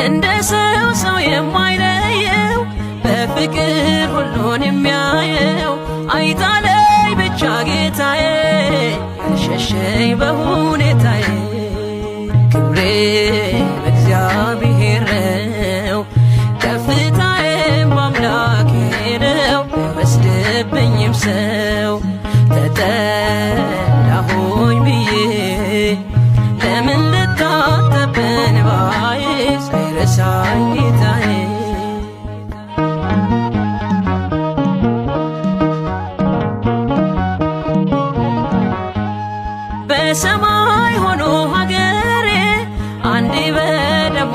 እንደ ሰው የማይለየው በፍቅር ሁሉን የሚያየው አይጣለኝ ብቻ ጌታዬ ያልሸሸኝ በሁኔታዬ ክብሬ በእግዚአብሔር ነው ከፍታዬም በአምላኬ ነው አይወስድብኝም ሰው ተጠላሁኝ ብዬ ለምን ልታጠብ እንባዬ ሳይረሳኝ ጌታዬ በሰማይ ሆኖ ሀገሬ አንዴ በደሙ